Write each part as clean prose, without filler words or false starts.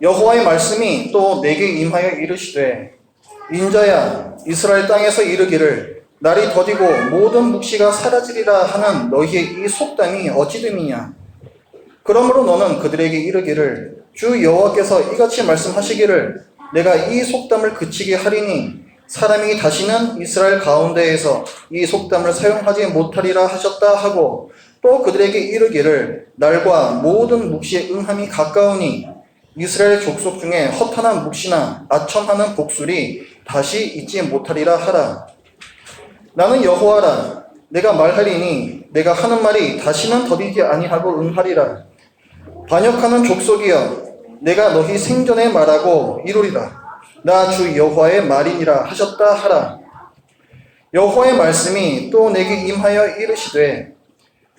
여호와의 말씀이 또 내게 임하여 이르시되 인자야 이스라엘 땅에서 이르기를 날이 더디고 모든 묵시가 사라지리라 하는 너희의 이 속담이 어찌됨이냐. 그러므로 너는 그들에게 이르기를 주 여호와께서 이같이 말씀하시기를 내가 이 속담을 그치게 하리니 사람이 다시는 이스라엘 가운데에서 이 속담을 사용하지 못하리라 하셨다 하고, 또 그들에게 이르기를 날과 모든 묵시의 응함이 가까우니 이스라엘 족속 중에 허탄한 묵시나 아첨하는 복술이 다시 있지 못하리라 하라. 나는 여호와라. 내가 말하리니 내가 하는 말이 다시는 더디지 아니하고 응하리라. 반역하는 족속이여, 내가 너희 생전에 말하고 이루리라. 나 주 여호와의 말이니라 하셨다 하라. 여호와의 말씀이 또 내게 임하여 이르시되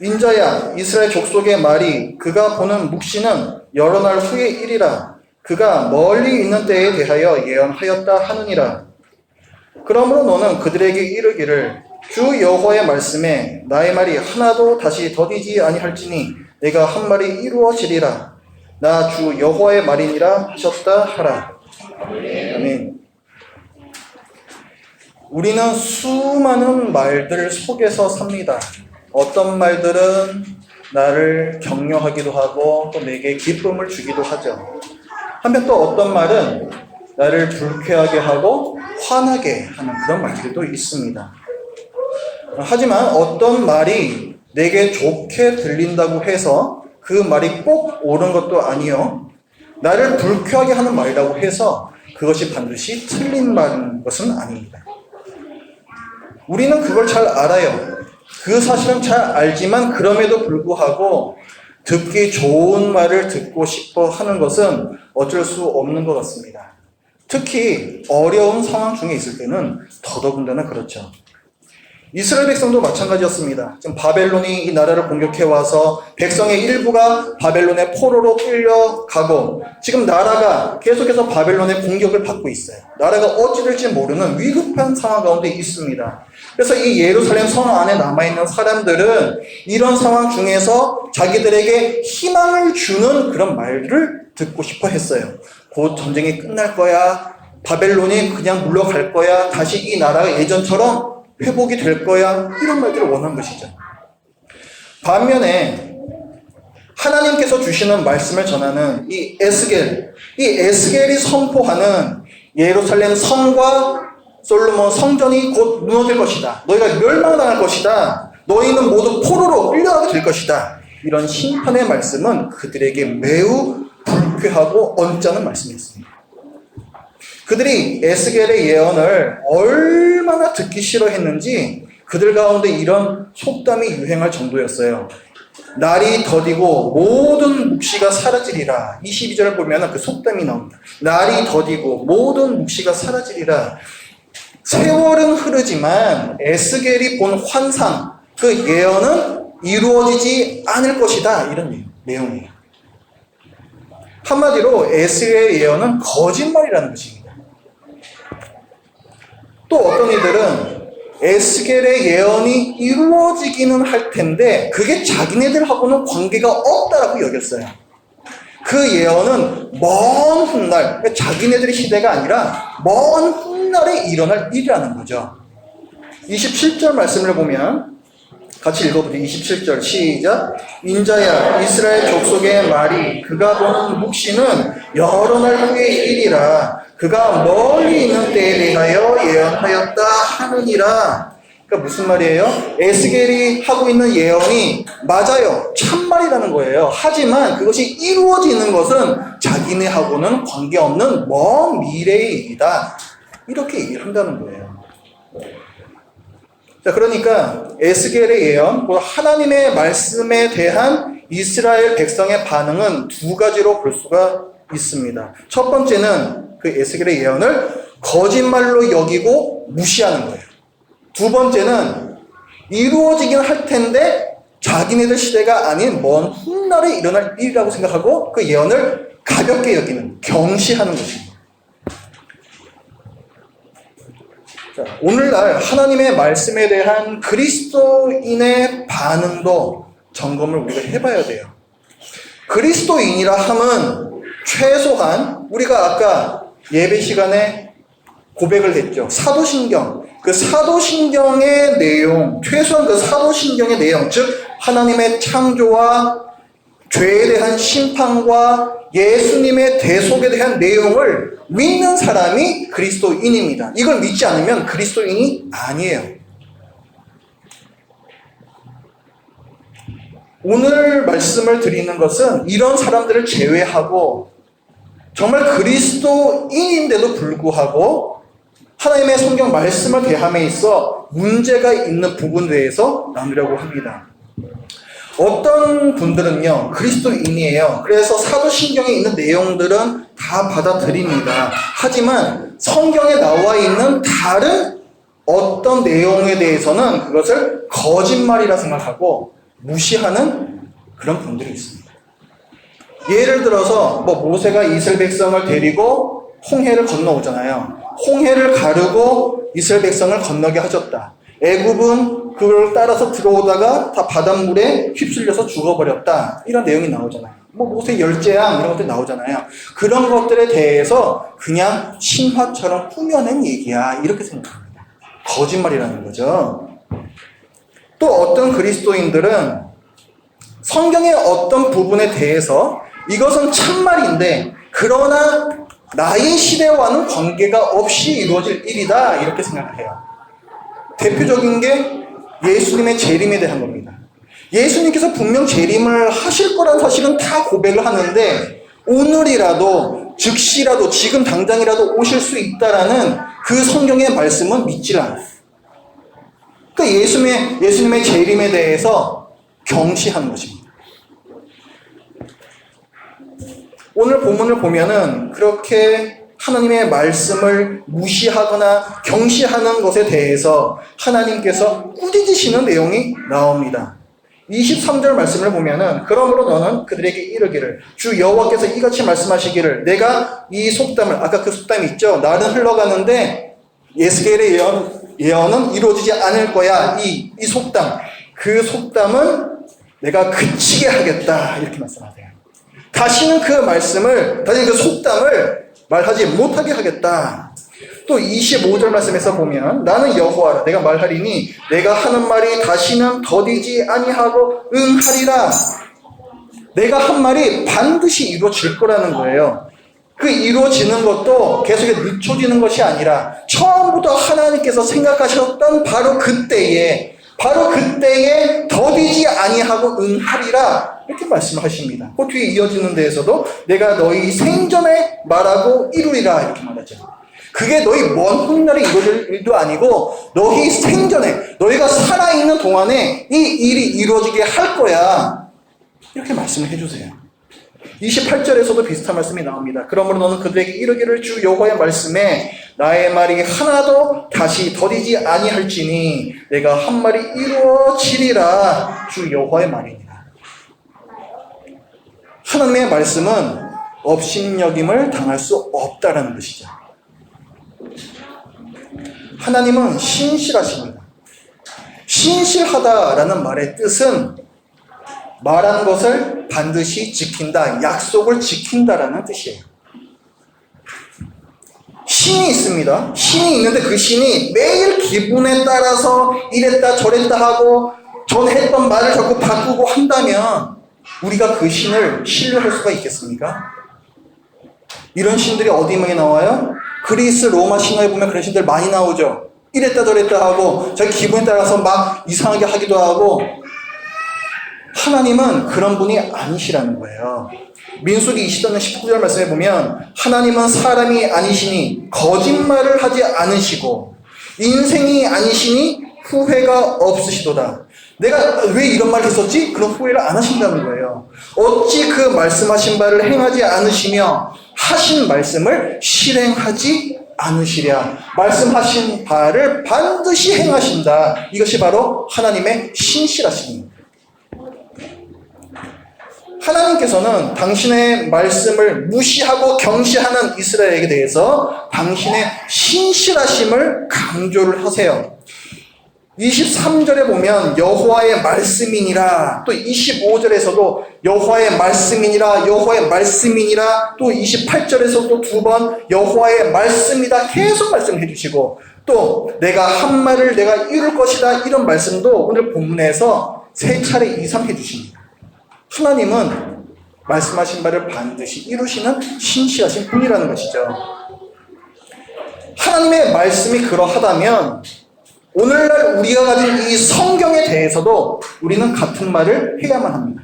인자야 이스라엘 족속의 말이 그가 보는 묵시는 여러 날 후의 일이라. 그가 멀리 있는 때에 대하여 예언하였다 하느니라. 그러므로 너는 그들에게 이르기를 주 여호와의 말씀에 나의 말이 하나도 다시 더디지 아니할지니 내가 한 말이 이루어지리라. 나 주 여호와의 말이니라 하셨다 하라. 아멘. 우리는 수많은 말들 속에서 삽니다. 어떤 말들은 나를 격려하기도 하고 또 내게 기쁨을 주기도 하죠. 한편 또 어떤 말은 나를 불쾌하게 하고 화나게 하는 그런 말들도 있습니다. 하지만 어떤 말이 내게 좋게 들린다고 해서 그 말이 꼭 옳은 것도 아니요, 나를 불쾌하게 하는 말이라고 해서 그것이 반드시 틀린 말인 것은 아닙니다. 우리는 그걸 잘 알아요. 그 사실은 잘 알지만 그럼에도 불구하고 듣기 좋은 말을 듣고 싶어 하는 것은 어쩔 수 없는 것 같습니다. 특히 어려운 상황 중에 있을 때는 더더군다나 그렇죠. 이스라엘 백성도 마찬가지였습니다. 지금 바벨론이 이 나라를 공격해 와서 백성의 일부가 바벨론의 포로로 끌려가고 지금 나라가 계속해서 바벨론의 공격을 받고 있어요. 나라가 어찌 될지 모르는 위급한 상황 가운데 있습니다. 그래서 이 예루살렘 성 안에 남아있는 사람들은 이런 상황 중에서 자기들에게 희망을 주는 그런 말들을 듣고 싶어 했어요. 곧 전쟁이 끝날 거야. 바벨론이 그냥 물러갈 거야. 다시 이 나라가 예전처럼 회복이 될 거야. 이런 말들을 원한 것이죠. 반면에 하나님께서 주시는 말씀을 전하는 이 에스겔이 선포하는 예루살렘 성과 솔로몬 성전이 곧 무너질 것이다. 너희가 멸망당할 것이다. 너희는 모두 포로로 끌려가게 될 것이다. 이런 심판의 말씀은 그들에게 매우 불쾌하고 언짢은 말씀이었습니다. 그들이 에스겔의 예언을 얼마나 듣기 싫어했는지 그들 가운데 이런 속담이 유행할 정도였어요. 날이 더디고 모든 묵시가 사라지리라. 22절을 보면 그 속담이 나옵니다. 날이 더디고 모든 묵시가 사라지리라. 세월은 흐르지만 에스겔이 본 환상, 그 예언은 이루어지지 않을 것이다. 이런 내용이에요. 한마디로 에스겔의 예언은 거짓말이라는 것입니다. 또 어떤 이들은 에스겔의 예언이 이루어지기는 할 텐데 그게 자기네들하고는 관계가 없다라고 여겼어요. 그 예언은 먼 훗날, 자기네들의 시대가 아니라 먼 훗날에 일어날 일이라는 거죠. 27절 말씀을 보면 같이 읽어보죠. 27절 시작. 인자야 이스라엘 족속의 말이 그가 보는 묵시는 여러 날 후의 일이라. 그가 멀리 있는 때에 대하여 예언하였다 하느니라. 그러니까 무슨 말이에요? 에스겔이 하고 있는 예언이 맞아요. 참말이라는 거예요. 하지만 그것이 이루어지는 것은 자기네하고는 관계없는 먼 미래의 일이다. 이렇게 얘기를 한다는 거예요. 자, 그러니까 에스겔의 예언, 하나님의 말씀에 대한 이스라엘 백성의 반응은 두 가지로 볼 수가 있습니다. 첫 번째는 그 에스겔의 예언을 거짓말로 여기고 무시하는 거예요. 두 번째는 이루어지긴 할 텐데 자기네들 시대가 아닌 먼 훗날에 일어날 일이라고 생각하고 그 예언을 가볍게 여기는, 경시하는 것입니다. 자, 오늘날 하나님의 말씀에 대한 그리스도인의 반응도 점검을 우리가 해봐야 돼요. 그리스도인이라 함은 최소한 우리가 아까 예배 시간에 고백을 했죠. 사도신경. 그 사도신경의 내용, 최소한 그 사도신경의 내용, 즉 하나님의 창조와 죄에 대한 심판과 예수님의 대속에 대한 내용을 믿는 사람이 그리스도인입니다. 이걸 믿지 않으면 그리스도인이 아니에요. 오늘 말씀을 드리는 것은 이런 사람들을 제외하고 정말 그리스도인인데도 불구하고 하나님의 성경 말씀을 대함에 있어 문제가 있는 부분에 대해서 나누려고 합니다. 어떤 분들은요, 그리스도인이에요. 그래서 사도신경에 있는 내용들은 다 받아들입니다. 하지만 성경에 나와 있는 다른 어떤 내용에 대해서는 그것을 거짓말이라 생각하고 무시하는 그런 분들이 있습니다. 예를 들어서 모세가 이스라엘 백성을 데리고 홍해를 건너오잖아요. 홍해를 가르고 이스라엘 백성을 건너게 하셨다. 애굽은 그걸 따라서 들어오다가 다 바닷물에 휩쓸려서 죽어버렸다. 이런 내용이 나오잖아요. 모세 열재앙 이런 것들이 나오잖아요. 그런 것들에 대해서 그냥 신화처럼 꾸며낸 얘기야. 이렇게 생각합니다. 거짓말이라는 거죠. 또 어떤 그리스도인들은 성경의 어떤 부분에 대해서 이것은 참말인데 그러나 나의 시대와는 관계가 없이 이루어질 일이다. 이렇게 생각해요. 대표적인 게 예수님의 재림에 대한 겁니다. 예수님께서 분명 재림을 하실 거란 사실은 다 고백을 하는데 오늘이라도 즉시라도 지금 당장이라도 오실 수 있다라는 그 성경의 말씀은 믿질 않아요. 그러니까 예수님의 재림에 대해서 경시하는 것입니다. 오늘 본문을 보면은 그렇게 하나님의 말씀을 무시하거나 경시하는 것에 대해서 하나님께서 꾸짖으시는 내용이 나옵니다. 23절 말씀을 보면은 그러므로 너는 그들에게 이르기를 주 여호와께서 이같이 말씀하시기를 내가 이 속담을 아까 그 속담이 있죠. 날은 흘러가는데 예스겔의 예언은 이루어지지 않을 거야. 이 속담 그 속담은 내가 그치게 하겠다 이렇게 말씀하세요. 다시는 그 속담을 말하지 못하게 하겠다. 또 25절 말씀에서 보면 나는 여호와라 내가 말하리니 내가 하는 말이 다시는 더디지 아니하고 응하리라. 내가 한 말이 반드시 이루어질 거라는 거예요. 그 이루어지는 것도 계속 늦춰지는 것이 아니라 처음부터 하나님께서 생각하셨던 바로 그때에 더디지 아니하고 응하리라 이렇게 말씀을 하십니다. 그 뒤에 이어지는 데에서도 내가 너희 생전에 말하고 이루리라 이렇게 말하죠. 그게 너희 먼 훗날에 이루어질 일도 아니고 너희 생전에 너희가 살아있는 동안에 이 일이 이루어지게 할 거야 이렇게 말씀을 해주세요. 28절에서도 비슷한 말씀이 나옵니다. 그러므로 너는 그들에게 이르기를 주 여호와의 말씀에 나의 말이 하나도 다시 더디지 아니할지니 내가 한 말이 이루어지리라 주 여호와의 말이니라. 하나님의 말씀은 업신여김을 당할 수 없다라는 것이죠. 하나님은 신실하십니다. 신실하다라는 말의 뜻은 말한 것을 반드시 지킨다, 약속을 지킨다라는 뜻이에요. 신이 있습니다. 신이 있는데 그 신이 매일 기분에 따라서 이랬다 저랬다 하고 전에 했던 말을 자꾸 바꾸고 한다면 우리가 그 신을 신뢰할 수가 있겠습니까? 이런 신들이 어디에 나와요? 그리스 로마 신화에 보면 그런 신들 많이 나오죠. 이랬다 저랬다 하고 자기 기분에 따라서 막 이상하게 하기도 하고. 하나님은 그런 분이 아니시라는 거예요. 민수기 20장 19절 말씀에 보면 하나님은 사람이 아니시니 거짓말을 하지 않으시고 인생이 아니시니 후회가 없으시도다. 내가 왜 이런 말을 했었지? 그런 후회를 안 하신다는 거예요. 어찌 그 말씀하신 바를 행하지 않으시며 하신 말씀을 실행하지 않으시랴. 말씀하신 바를 반드시 행하신다. 이것이 바로 하나님의 신실하심입니다. 하나님께서는 당신의 말씀을 무시하고 경시하는 이스라엘에게 대해서 당신의 신실하심을 강조를 하세요. 23절에 보면 여호와의 말씀이니라, 또 25절에서도 여호와의 말씀이니라, 여호와의 말씀이니라, 또 28절에서도 두 번 여호와의 말씀이다 계속 말씀해 주시고, 또 내가 한 말을 내가 이룰 것이다 이런 말씀도 오늘 본문에서 3차례 이상 해주십니다. 하나님은 말씀하신 바를 반드시 이루시는 신실하신 분이라는 것이죠. 하나님의 말씀이 그러하다면 오늘날 우리가 가진 이 성경에 대해서도 우리는 같은 말을 해야만 합니다.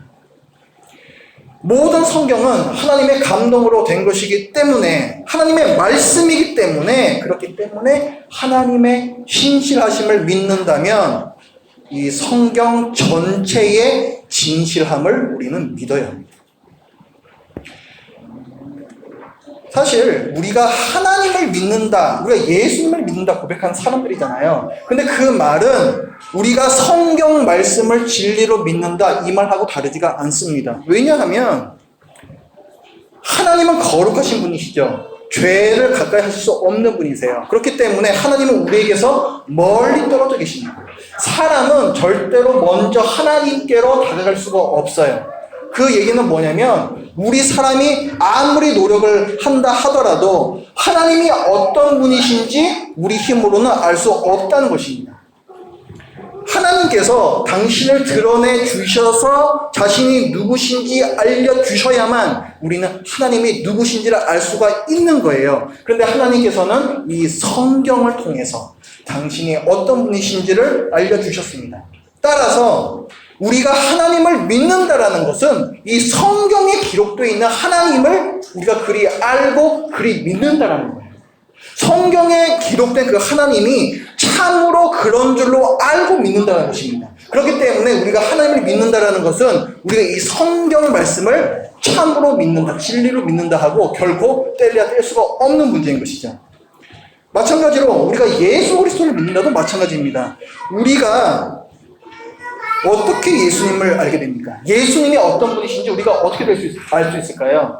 모든 성경은 하나님의 감동으로 된 것이기 때문에, 하나님의 말씀이기 때문에, 그렇기 때문에 하나님의 신실하심을 믿는다면 이 성경 전체의 진실함을 우리는 믿어야 합니다. 사실 우리가 하나님을 믿는다, 우리가 예수님을 믿는다 고백하는 사람들이잖아요. 근데 그 말은 우리가 성경 말씀을 진리로 믿는다 이 말하고 다르지가 않습니다. 왜냐하면 하나님은 거룩하신 분이시죠. 죄를 가까이 하실 수 없는 분이세요. 그렇기 때문에 하나님은 우리에게서 멀리 떨어져 계십니다. 사람은 절대로 먼저 하나님께로 다가갈 수가 없어요. 그 얘기는 뭐냐면 우리 사람이 아무리 노력을 한다 하더라도 하나님이 어떤 분이신지 우리 힘으로는 알 수 없다는 것입니다. 하나님께서 당신을 드러내 주셔서 자신이 누구신지 알려주셔야만 우리는 하나님이 누구신지를 알 수가 있는 거예요. 그런데 하나님께서는 이 성경을 통해서 당신이 어떤 분이신지를 알려주셨습니다. 따라서 우리가 하나님을 믿는다라는 것은 이 성경에 기록되어 있는 하나님을 우리가 그리 알고 그리 믿는다라는 거예요. 성경에 기록된 그 하나님이 참으로 그런 줄로 알고 믿는다는 것입니다. 그렇기 때문에 우리가 하나님을 믿는다라는 것은 우리가 이 성경 말씀을 참으로 믿는다, 진리로 믿는다 하고 결코 뗄래야 뗄 수가 없는 문제인 것이죠. 마찬가지로 우리가 예수 그리스도를 믿는다도 마찬가지입니다. 우리가 어떻게 예수님을 알게 됩니까? 예수님이 어떤 분이신지 우리가 어떻게 알 수 있을까요?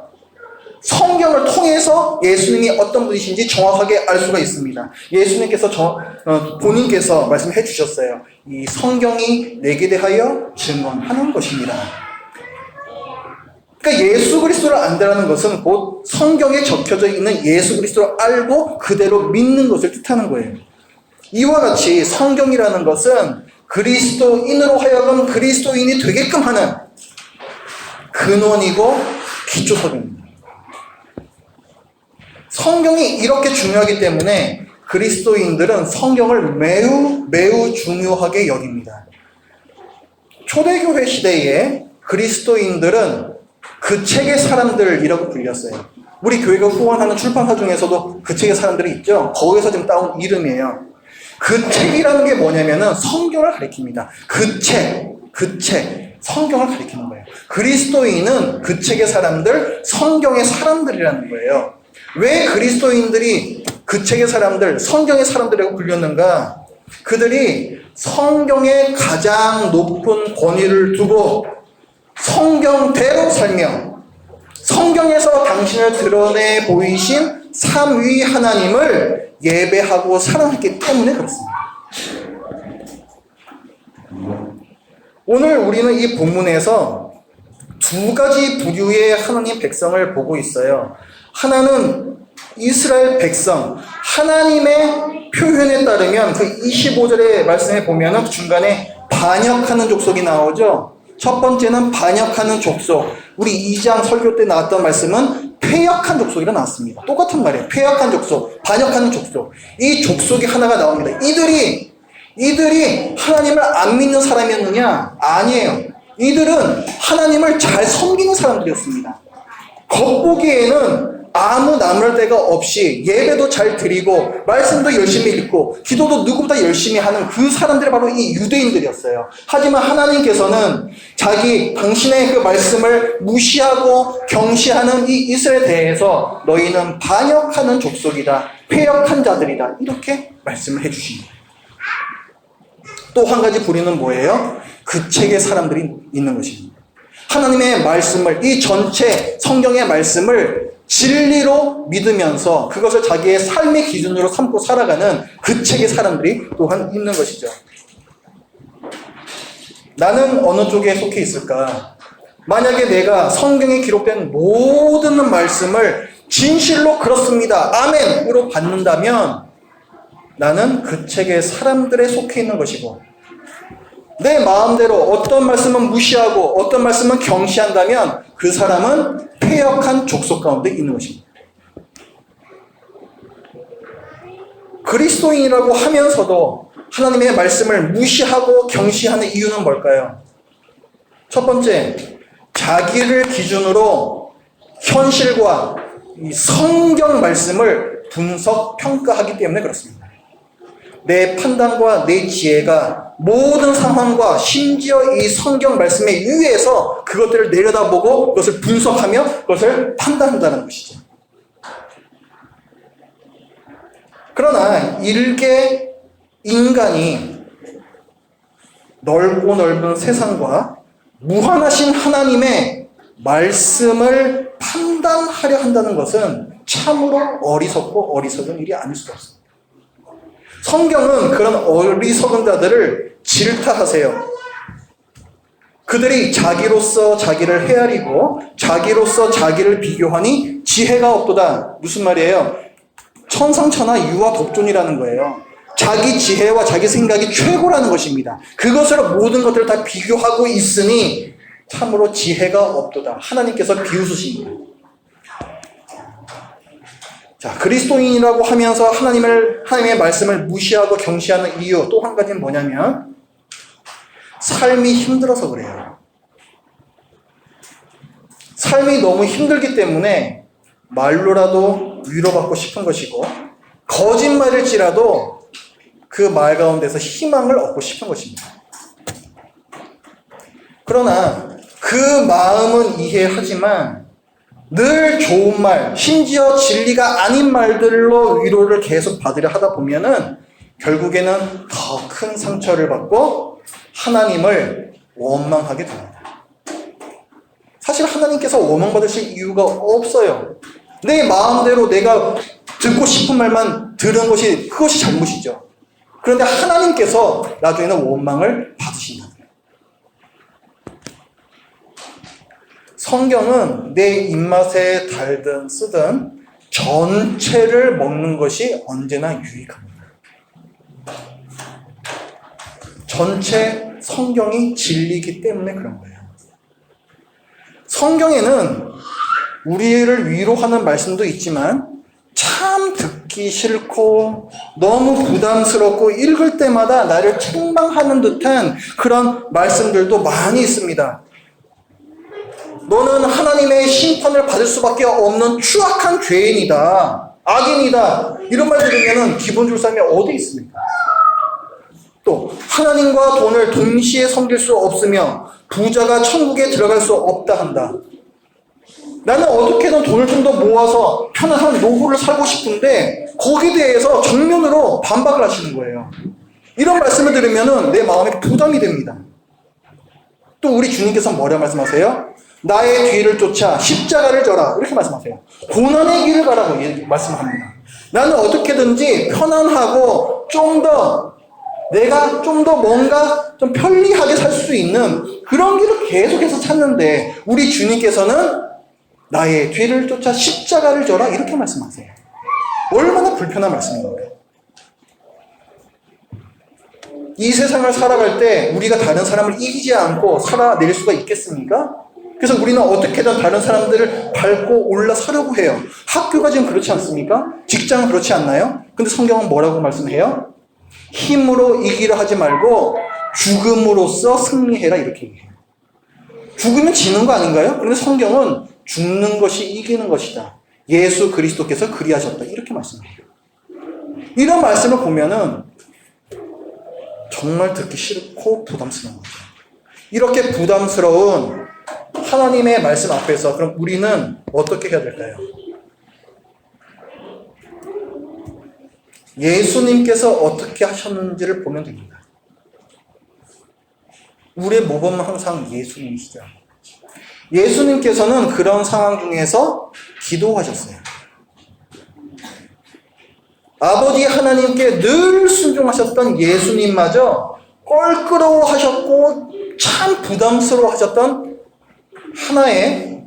성경을 통해서 예수님이 어떤 분이신지 정확하게 알 수가 있습니다. 예수님께서 본인께서 말씀해 주셨어요. 이 성경이 내게 대하여 증언하는 것입니다. 그러니까 예수 그리스도를 안다는 것은 곧 성경에 적혀져 있는 예수 그리스도를 알고 그대로 믿는 것을 뜻하는 거예요. 이와 같이 성경이라는 것은 그리스도인으로 하여금 그리스도인이 되게끔 하는 근원이고 기초석입니다. 성경이 이렇게 중요하기 때문에 그리스도인들은 성경을 매우 중요하게 여깁니다. 초대교회 시대에 그리스도인들은 그 책의 사람들이라고 불렸어요. 우리 교회가 후원하는 출판사 중에서도 그 책의 사람들이 있죠. 거기서 지금 따온 이름이에요. 그 책이라는 게 뭐냐면은 성경을 가리킵니다. 그 책, 성경을 가리키는 거예요. 그리스도인은 그 책의 사람들, 성경의 사람들이라는 거예요. 왜 그리스도인들이 그 책의 사람들, 성경의 사람들이라고 불렸는가? 그들이 성경에 가장 높은 권위를 두고 성경대로 살며 성경에서 당신을 드러내 보이신 삼위 하나님을 예배하고 사랑했기 때문에 그렇습니다. 오늘 우리는 이 본문에서 두 가지 부류의 하나님 백성을 보고 있어요. 하나는 이스라엘 백성, 하나님의 표현에 따르면 그 25절의 말씀에 보면 중간에 반역하는 족속이 나오죠. 첫 번째는 반역하는 족속. 우리 2장 설교 때 나왔던 말씀은 패역한 족속이라 나왔습니다. 똑같은 말이에요. 패역한 족속, 반역하는 족속. 이 족속이 하나가 나옵니다. 이들이 하나님을 안 믿는 사람이었느냐? 아니에요. 이들은 하나님을 잘 섬기는 사람들이었습니다. 겉보기에는 아무 나무랄 데가 없이 예배도 잘 드리고 말씀도 열심히 읽고 기도도 누구보다 열심히 하는 그 사람들이 바로 이 유대인들이었어요. 하지만 하나님께서는 당신의 그 말씀을 무시하고 경시하는 이 이스라엘에 대해서 너희는 반역하는 족속이다, 패역한 자들이다, 이렇게 말씀을 해주십니다. 또 한 가지 부류는 뭐예요? 그 책의 사람들이 있는 것입니다. 하나님의 말씀을, 이 전체 성경의 말씀을 진리로 믿으면서 그것을 자기의 삶의 기준으로 삼고 살아가는 그 책의 사람들이 또한 있는 것이죠. 나는 어느 쪽에 속해 있을까? 만약에 내가 성경에 기록된 모든 말씀을 진실로 그렇습니다, 아멘으로 받는다면 나는 그 책의 사람들에 속해 있는 것이고, 내 마음대로 어떤 말씀은 무시하고 어떤 말씀은 경시한다면 그 사람은 패역한 족속 가운데 있는 것입니다. 그리스도인이라고 하면서도 하나님의 말씀을 무시하고 경시하는 이유는 뭘까요? 첫 번째, 자기를 기준으로 현실과 이 성경 말씀을 분석, 평가하기 때문에 그렇습니다. 내 판단과 내 지혜가 모든 상황과 심지어 이 성경 말씀에 위에서 그것들을 내려다보고 그것을 분석하며 그것을 판단한다는 것이죠. 그러나 일개 인간이 넓고 넓은 세상과 무한하신 하나님의 말씀을 판단하려 한다는 것은 참으로 어리석고 어리석은 일이 아닐 수가 없습니다. 성경은 그런 어리석은 자들을 질타하세요. 그들이 자기로서 자기를 헤아리고 자기로서 자기를 비교하니 지혜가 없도다. 무슨 말이에요? 천상천하 유아 독존이라는 거예요. 자기 지혜와 자기 생각이 최고라는 것입니다. 그것으로 모든 것들을 다 비교하고 있으니 참으로 지혜가 없도다. 하나님께서 비웃으십니다. 자, 그리스도인이라고 하면서 하나님의 말씀을 무시하고 경시하는 이유 또 한 가지는 뭐냐면 삶이 힘들어서 그래요. 삶이 너무 힘들기 때문에 말로라도 위로받고 싶은 것이고, 거짓말일지라도 그 말 가운데서 희망을 얻고 싶은 것입니다. 그러나 그 마음은 이해하지만 늘 좋은 말, 심지어 진리가 아닌 말들로 위로를 계속 받으려 하다 보면은 결국에는 더 큰 상처를 받고 하나님을 원망하게 됩니다. 사실 하나님께서 원망받으실 이유가 없어요. 내 마음대로 내가 듣고 싶은 말만 들은 것이 그것이 잘못이죠. 그런데 하나님께서 나중에는 원망을 받으신다. 성경은 내 입맛에 달든 쓰든 전체를 먹는 것이 언제나 유익합니다. 전체 성경이 진리이기 때문에 그런 거예요. 성경에는 우리를 위로하는 말씀도 있지만 참 듣기 싫고 너무 부담스럽고 읽을 때마다 나를 책망하는 듯한 그런 말씀들도 많이 있습니다. 너는 하나님의 심판을 받을 수밖에 없는 추악한 죄인이다, 악인이다, 이런 말 들으면 기분 좋을 사람이 어디 있습니까? 또 하나님과 돈을 동시에 섬길 수 없으며 부자가 천국에 들어갈 수 없다 한다. 나는 어떻게든 돈을 좀 더 모아서 편안한 노후를 살고 싶은데 거기에 대해서 정면으로 반박을 하시는 거예요. 이런 말씀을 들으면 내 마음에 부담이 됩니다. 또 우리 주님께서 뭐라 말씀하세요? 나의 뒤를 쫓아 십자가를 져라, 이렇게 말씀하세요. 고난의 길을 가라고 말씀합니다. 나는 어떻게든지 편안하고 내가 좀 더 뭔가 좀 편리하게 살 수 있는 그런 길을 계속해서 찾는데 우리 주님께서는 나의 뒤를 쫓아 십자가를 져라, 이렇게 말씀하세요. 얼마나 불편한 말씀인가요? 이 세상을 살아갈 때 우리가 다른 사람을 이기지 않고 살아낼 수가 있겠습니까? 그래서 우리는 어떻게든 다른 사람들을 밟고 올라서려고 해요. 학교가 지금 그렇지 않습니까? 직장은 그렇지 않나요? 근데 성경은 뭐라고 말씀해요? 힘으로 이기려 하지 말고 죽음으로써 승리해라, 이렇게 얘기해요. 죽으면 지는 거 아닌가요? 그런데 성경은 죽는 것이 이기는 것이다, 예수 그리스도께서 그리하셨다, 이렇게 말씀해요. 이런 말씀을 보면은 정말 듣기 싫고 부담스러운 거죠. 이렇게 부담스러운 하나님의 말씀 앞에서 그럼 우리는 어떻게 해야 될까요? 예수님께서 어떻게 하셨는지를 보면 됩니다. 우리의 모범은 항상 예수님이시죠. 예수님께서는 그런 상황 중에서 기도하셨어요. 아버지 하나님께 늘 순종하셨던 예수님마저 껄끄러워하셨고 참 부담스러워 하셨던 하나의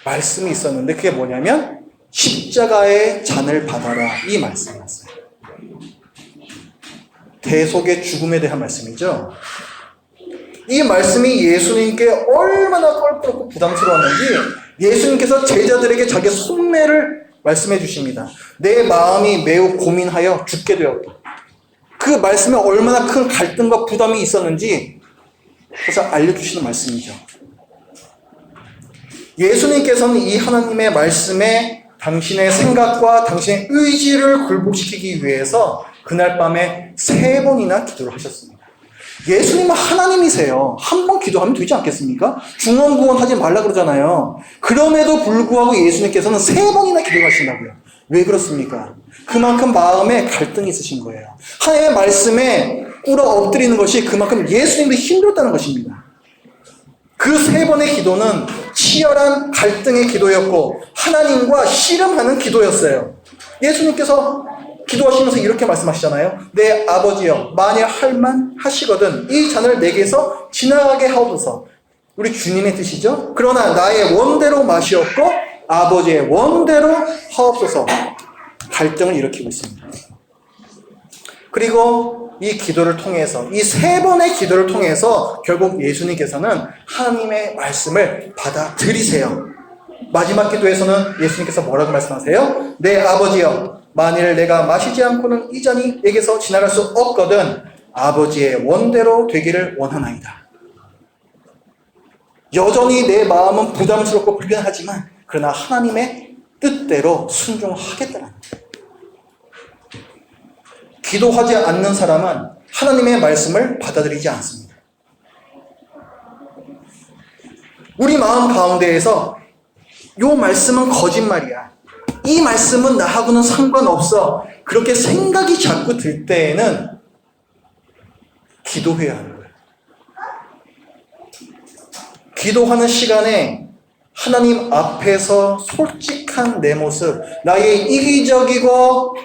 말씀이 있었는데 그게 뭐냐면 십자가의 잔을 받아라 이 말씀이었어요. 대속의 죽음에 대한 말씀이죠. 이 말씀이 예수님께 얼마나 껄끄럽고 부담스러웠는지 예수님께서 제자들에게 자기 속내를 말씀해 주십니다. 내 마음이 매우 고민하여 죽게 되었다. 그 말씀에 얼마나 큰 갈등과 부담이 있었는지 그래서 알려주시는 말씀이죠. 예수님께서는 이 하나님의 말씀에 당신의 생각과 당신의 의지를 굴복시키기 위해서 그날 밤에 3번이나 기도를 하셨습니다. 예수님은 하나님이세요. 한 번 기도하면 되지 않겠습니까? 중언부언하지 말라 그러잖아요. 그럼에도 불구하고 예수님께서는 3번이나 기도하신다고요. 왜 그렇습니까? 그만큼 마음에 갈등이 있으신 거예요. 하나님의 말씀에 꿇어 엎드리는 것이 그만큼 예수님도 힘들었다는 것입니다. 그 3번의 기도는 치열한 갈등의 기도였고 하나님과 씨름하는 기도였어요. 예수님께서 기도하시면서 이렇게 말씀하시잖아요. 내 아버지여 만일 할만 하시거든 이 잔을 내게서 지나가게 하옵소서. 우리 주님의 뜻이죠. 그러나 나의 원대로 마시옵고 아버지의 원대로 하옵소서. 갈등을 일으키고 있습니다. 그리고 이 기도를 통해서 이 3번의 기도를 통해서 결국 예수님께서는 하나님의 말씀을 받아들이세요. 마지막 기도에서는 예수님께서 뭐라고 말씀하세요? 내 아버지여 만일 내가 마시지 않고는 이 잔이 내게서 지나갈 수 없거든 아버지의 원대로 되기를 원하나이다. 여전히 내 마음은 부담스럽고 불편하지만 그러나 하나님의 뜻대로 순종하겠다는 거예요. 기도하지 않는 사람은 하나님의 말씀을 받아들이지 않습니다. 우리 마음 가운데에서 이 말씀은 거짓말이야. 이 말씀은 나하고는 상관없어. 그렇게 생각이 자꾸 들 때에는 기도해야 하는 거예요. 기도하는 시간에 하나님 앞에서 솔직한 내 모습, 나의 이기적이고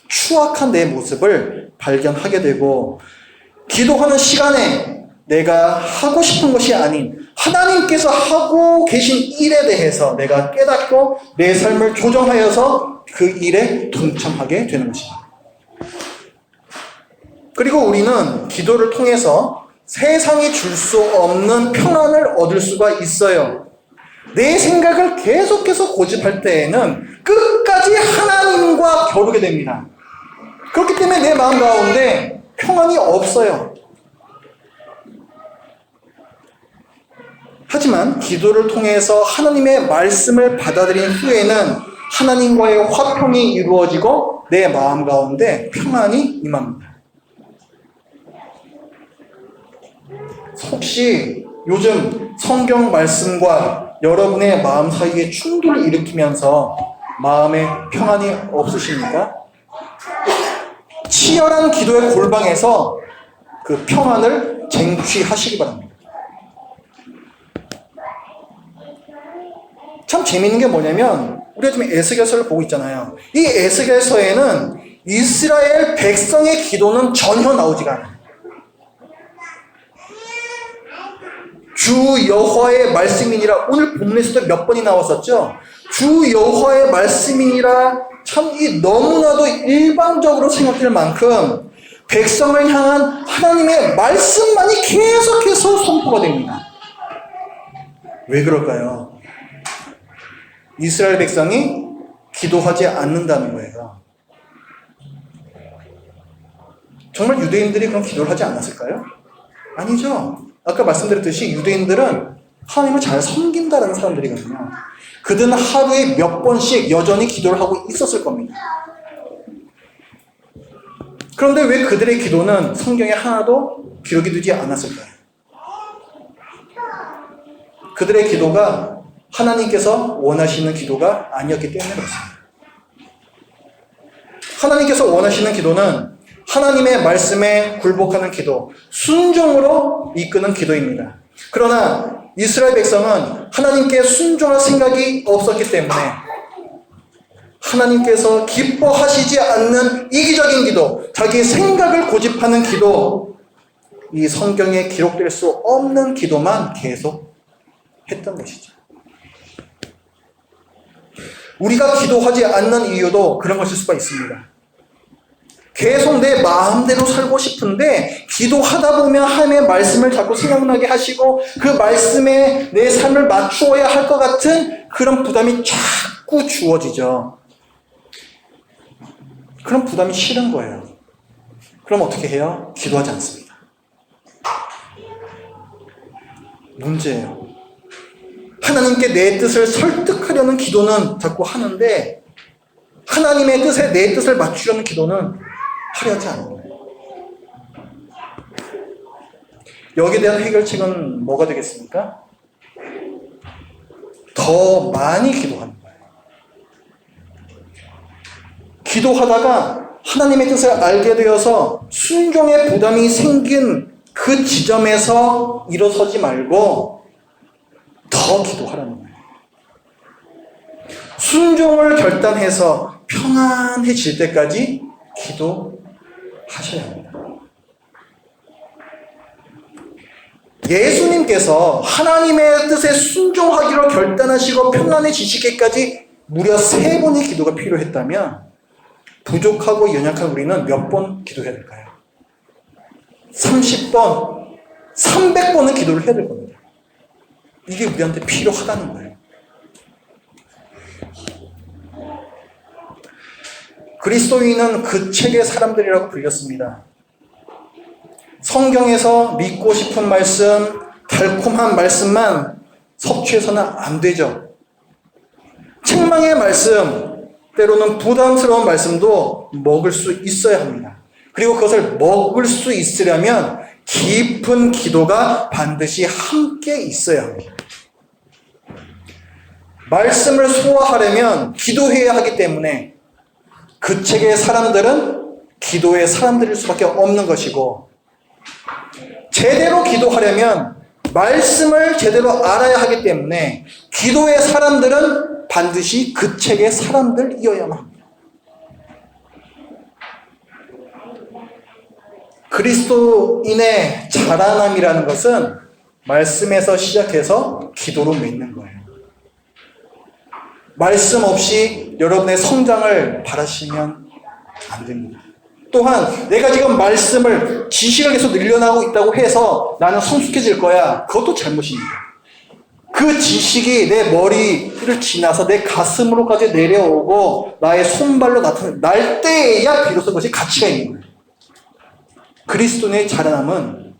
추악한 내 모습을 발견하게 되고 기도하는 시간에 내가 하고 싶은 것이 아닌 하나님께서 하고 계신 일에 대해서 내가 깨닫고 내 삶을 조정하여서 그 일에 동참하게 되는 것입니다. 그리고 우리는 기도를 통해서 세상이 줄 수 없는 평안을 얻을 수가 있어요. 내 생각을 계속해서 고집할 때에는 끝까지 하나님과 겨루게 됩니다. 그렇기 때문에 내 마음 가운데 평안이 없어요. 하지만 기도를 통해서 하나님의 말씀을 받아들인 후에는 하나님과의 화평이 이루어지고 내 마음 가운데 평안이 임합니다. 혹시 요즘 성경 말씀과 여러분의 마음 사이에 충돌을 일으키면서 마음에 평안이 없으십니까? 치열한 기도의 골방에서 그 평안을 쟁취하시기 바랍니다. 참 재미있는 게 뭐냐면 우리가 지금 에스겔서를 보고 있잖아요. 이 에스겔서에는 이스라엘 백성의 기도는 전혀 나오지가 않아요. 주 여호와의 말씀이니라 오늘 본문에서도 몇 번이 나왔었죠. 주 여호와의 말씀이니라 참 이 너무나도 일반적으로 생각될 만큼 백성을 향한 하나님의 말씀만이 계속해서 선포가 됩니다. 왜 그럴까요? 이스라엘 백성이 기도하지 않는다는 거예요. 정말 유대인들이 그런 기도를 하지 않았을까요? 아니죠. 아까 말씀드렸듯이 유대인들은 하나님을 잘 섬긴다는 사람들이거든요. 그들은 하루에 몇 번씩 여전히 기도를 하고 있었을 겁니다. 그런데 왜 그들의 기도는 성경에 하나도 기록이 되지 않았을까요? 그들의 기도가 하나님께서 원하시는 기도가 아니었기 때문에 그렇습니다. 하나님께서 원하시는 기도는 하나님의 말씀에 굴복하는 기도, 순종으로 이끄는 기도입니다. 그러나 이스라엘 백성은 하나님께 순종할 생각이 없었기 때문에 하나님께서 기뻐하시지 않는 이기적인 기도, 자기의 생각을 고집하는 기도, 이 성경에 기록될 수 없는 기도만 계속 했던 것이죠. 우리가 기도하지 않는 이유도 그런 것일 수가 있습니다. 계속 내 마음대로 살고 싶은데 기도하다 보면 하나님의 말씀을 자꾸 생각나게 하시고 그 말씀에 내 삶을 맞추어야 할 것 같은 그런 부담이 자꾸 주어지죠. 그런 부담이 싫은 거예요. 그럼 어떻게 해요? 기도하지 않습니다. 문제예요. 하나님께 내 뜻을 설득하려는 기도는 자꾸 하는데 하나님의 뜻에 내 뜻을 맞추려는 기도는 하려지 않는 거예요. 여기에 대한 해결책은 뭐가 되겠습니까? 더 많이 기도하는 거예요. 기도하다가 하나님의 뜻을 알게 되어서 순종의 부담이 생긴 그 지점에서 일어서지 말고 더 기도하라는 거예요. 순종을 결단해서 평안해질 때까지 기도하셔야 합니다. 예수님께서 하나님의 뜻에 순종하기로 결단하시고 평안해지시기까지 무려 3번의 기도가 필요했다면 부족하고 연약한 우리는 몇 번 기도해야 될까요? 30번, 300번은 기도를 해야 될 겁니다. 이게 우리한테 필요하다는 거예요. 그리스도인은 그 책의 사람들이라고 불렸습니다. 성경에서 믿고 싶은 말씀, 달콤한 말씀만 섭취해서는 안 되죠. 책망의 말씀, 때로는 부담스러운 말씀도 먹을 수 있어야 합니다. 그리고 그것을 먹을 수 있으려면 깊은 기도가 반드시 함께 있어야 합니다. 말씀을 소화하려면 기도해야 하기 때문에 그 책의 사람들은 기도의 사람들일 수밖에 없는 것이고 제대로 기도하려면 말씀을 제대로 알아야 하기 때문에 기도의 사람들은 반드시 그 책의 사람들이어야만 합니다. 그리스도인의 자라남이라는 것은 말씀에서 시작해서 기도로 맺는 거예요. 말씀 없이 여러분의 성장을 바라시면 안 됩니다. 또한 내가 지금 말씀을 지식을 계속 늘려나가고 있다고 해서 나는 성숙해질 거야. 그것도 잘못입니다. 그 지식이 내 머리를 지나서 내 가슴으로까지 내려오고 나의 손발로 날 때에야 비로소 그것이 가치가 있는 거예요. 그리스도인의 자라남은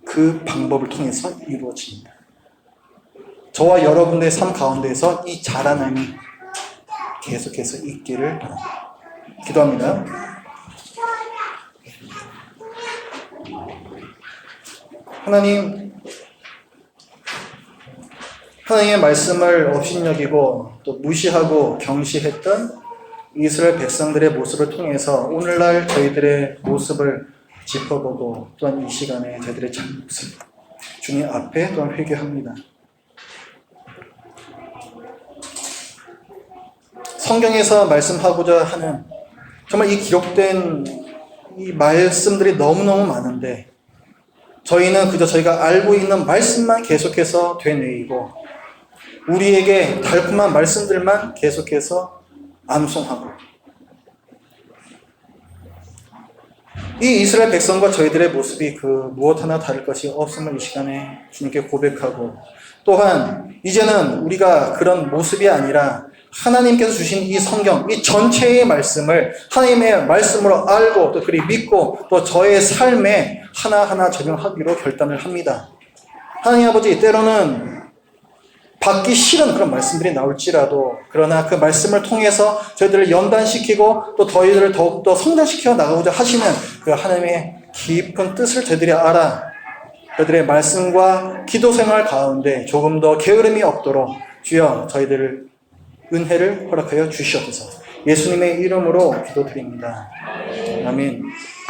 그 방법을 통해서 이루어집니다. 저와 여러분의 삶 가운데에서 이 자라남이 계속해서 있기를 바랍니다. 기도합니다. 하나님의 말씀을 업신여기고 또 무시하고 경시했던 이스라엘 백성들의 모습을 통해서 오늘날 저희들의 모습을 짚어보고 또한 이 시간에 저희들의 잘못을 주님 앞에 또한 회개합니다. 성경에서 말씀하고자 하는 정말 이 기록된 이 말씀들이 너무너무 많은데 저희는 그저 저희가 알고 있는 말씀만 계속해서 되뇌이고 우리에게 달콤한 말씀들만 계속해서 암송하고 이 이스라엘 백성과 저희들의 모습이 그 무엇 하나 다를 것이 없음을 이 시간에 주님께 고백하고 또한 이제는 우리가 그런 모습이 아니라 하나님께서 주신 이 성경, 이 전체의 말씀을 하나님의 말씀으로 알고 또 그리 믿고 또 저의 삶에 하나하나 적용하기로 결단을 합니다. 하나님 아버지, 때로는 받기 싫은 그런 말씀들이 나올지라도 그러나 그 말씀을 통해서 저희들을 연단시키고 또 저희들을 더욱더 성장시켜 나가고자 하시는 그 하나님의 깊은 뜻을 저희들이 알아 저희들의 말씀과 기도 생활 가운데 조금 더 게으름이 없도록 주여 저희들을 은혜를 허락하여 주시옵소서. 예수님의 이름으로 기도드립니다. 아멘.